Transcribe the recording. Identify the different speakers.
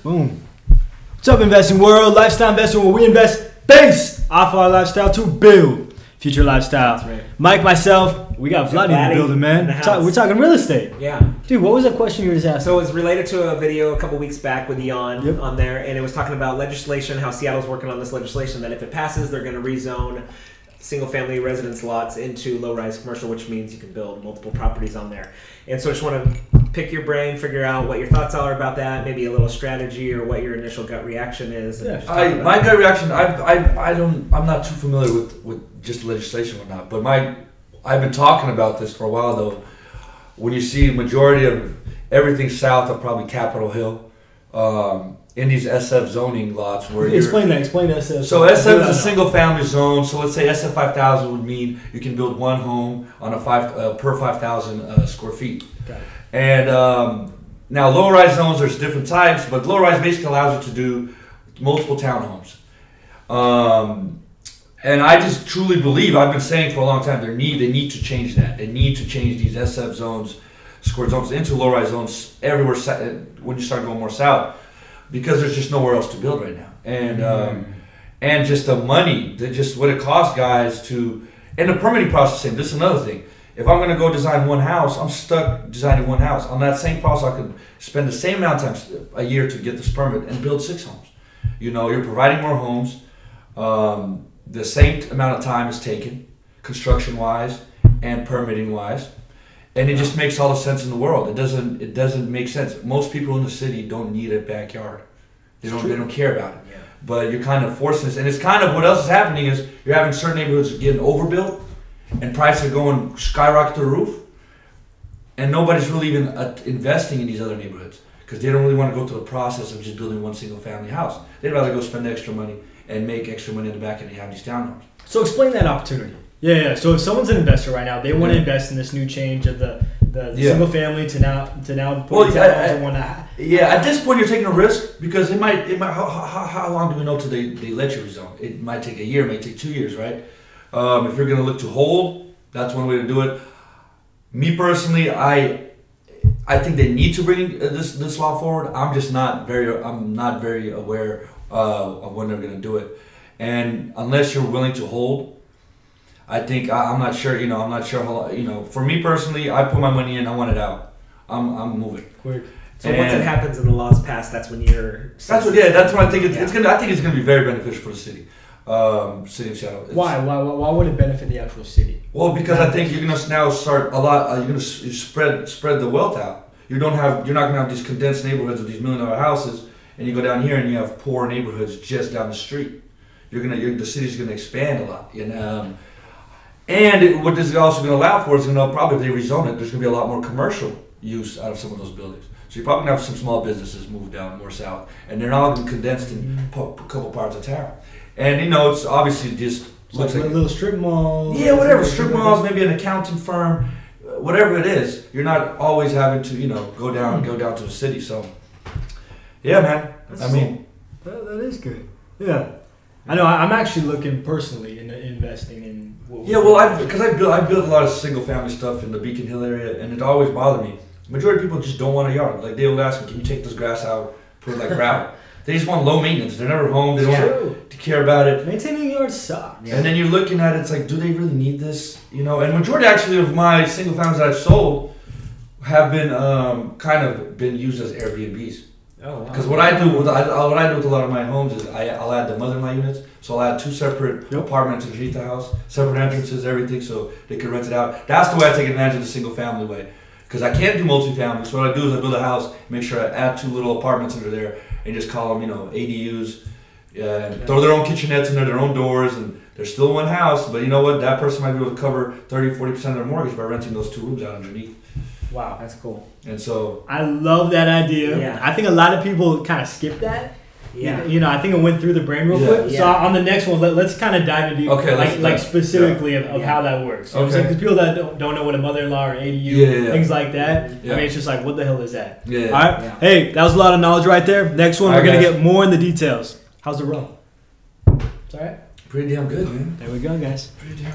Speaker 1: Boom. What's up, investing world? Lifestyle investing where we invest based off our lifestyle to build future lifestyle.
Speaker 2: That's right.
Speaker 1: Mike, myself, we got Vladi in the building, man. We're talking real estate.
Speaker 2: Yeah.
Speaker 1: Dude, what was that question you were just asking?
Speaker 2: So it was related to a video a couple weeks back with Jan on there, and it was talking about legislation, how Seattle's working on this legislation that if it passes, they're going to rezone single-family residence lots into low-rise commercial, which means you can build multiple properties on there. And so I just want to pick your brain, figure out what your thoughts are about that, maybe a little strategy or what your initial gut reaction is.
Speaker 3: Yeah. My gut reaction, I'm not too familiar with just legislation or not, but I've been talking about this for a while though. When you see majority of everything south of probably Capitol Hill, in these SF zoning lots where
Speaker 1: explain SF.
Speaker 3: So SF is a single family zone. So let's say SF 5000 would mean you can build one home on a per 5,000 square feet.
Speaker 1: Got it.
Speaker 3: And now low-rise zones, there's different types, but low-rise basically allows you to do multiple townhomes. And I just truly believe, I've been saying for a long time, they need to change that. They need to change these SF zones, square zones, into low-rise zones everywhere when you start going more south, because there's just nowhere else to build right now. And just the money, just what it costs guys to, and the permitting process. This is another thing. If I'm going to go design one house, I'm stuck designing one house. On that same process, I could spend the same amount of time a year to get this permit and build 6 homes. You know, you're providing more homes. The same amount of time is taken, construction-wise and permitting-wise, and it just makes all the sense in the world. It doesn't make sense. Most people in the city don't need a backyard. They don't care about it. Yeah. But you're kind of forcing this, and it's kind of what else is happening is you're having certain neighborhoods getting overbuilt, and prices are going skyrocket to the roof, and nobody's really even investing in these other neighborhoods because they don't really want to go through the process of just building one single family house. They'd rather go spend extra money and make extra money in the back end and have these townhomes.
Speaker 1: So explain that opportunity. Yeah. So if someone's an investor right now, they want to invest in this new change of the single family to now put townhomes and whatnot.
Speaker 3: Yeah, at this point you're taking a risk because it might how long do we know till they let you rezone? It might take a year, it might take 2 years, right? If you're going to look to hold, that's one way to do it. Me personally, I think they need to bring this law forward. I'm not very aware of when they're going to do it, and unless you're willing to hold, I'm not sure. I'm not sure how. For me personally, I put my money in. I want it out. I'm moving
Speaker 1: quick.
Speaker 2: So once it happens and the law's passed, that's when you're.
Speaker 3: That's what I think it's gonna. I think it's gonna be very beneficial for the city. City of Seattle.
Speaker 1: Why would it benefit the actual city?
Speaker 3: Well, because I think you're gonna now start a lot. You're gonna spread the wealth out. You're not gonna have these condensed neighborhoods with these $1 million houses, and you go down here and you have poor neighborhoods just down the street. The city's gonna expand a lot, and what this is also gonna allow for is probably if they rezone it, there's gonna be a lot more commercial use out of some of those buildings. So you're probably gonna have some small businesses move down more south, and they're not gonna be condensed in a couple parts of town. And it's obviously just looks like
Speaker 1: little strip malls.
Speaker 3: Yeah, whatever, strip malls, maybe an accounting firm, whatever it is. You're not always having to, go down to the city. So, yeah, man.
Speaker 1: That is good. Yeah, I know. I'm actually looking personally in investing in.
Speaker 3: Because I built a lot of single family stuff in the Beacon Hill area, and it always bothered me. The majority of people just don't want a yard. Like they will ask me, "Can you take this grass out, put it like gravel?" They just want low maintenance. They're never home. They don't have to care about it.
Speaker 1: Maintaining a yard sucks.
Speaker 3: Yeah. And then you're looking at it, it's like, do they really need this? And majority actually of my single families that I've sold have been been used as Airbnbs.
Speaker 2: Oh, wow.
Speaker 3: Because what I do with a lot of my homes is I'll add the mother-in-law units. So I'll add 2 separate apartments underneath the house, separate entrances, everything, so they can rent it out. That's the way I take advantage of the single family way. Because I can't do multifamily, so what I do is I build a house, make sure I add 2 little apartments under there, and just call them, ADUs, and throw their own kitchenettes in there, their own doors, and they're still one house. But you know what? That person might be able to cover 30-40% of their mortgage by renting those 2 rooms out underneath.
Speaker 2: Wow, that's cool.
Speaker 3: And so
Speaker 1: I love that idea.
Speaker 2: Yeah.
Speaker 1: I think a lot of people kind of skip that.
Speaker 2: Yeah.
Speaker 1: I think it went through the brain real quick. Yeah. So on the next one, let's kind of dive into specifically of how that works. You know what I'm saying? Because people that don't know what a mother-in-law or ADU, things like that,
Speaker 3: Yeah.
Speaker 1: I mean, it's just like, what the hell is that?
Speaker 3: Yeah.
Speaker 1: All right. Yeah. Hey, that was a lot of knowledge right there. Next one, we're going to get more in the details. How's the rum? It's all right?
Speaker 3: Pretty damn good, man.
Speaker 1: There we go, guys.
Speaker 3: Pretty damn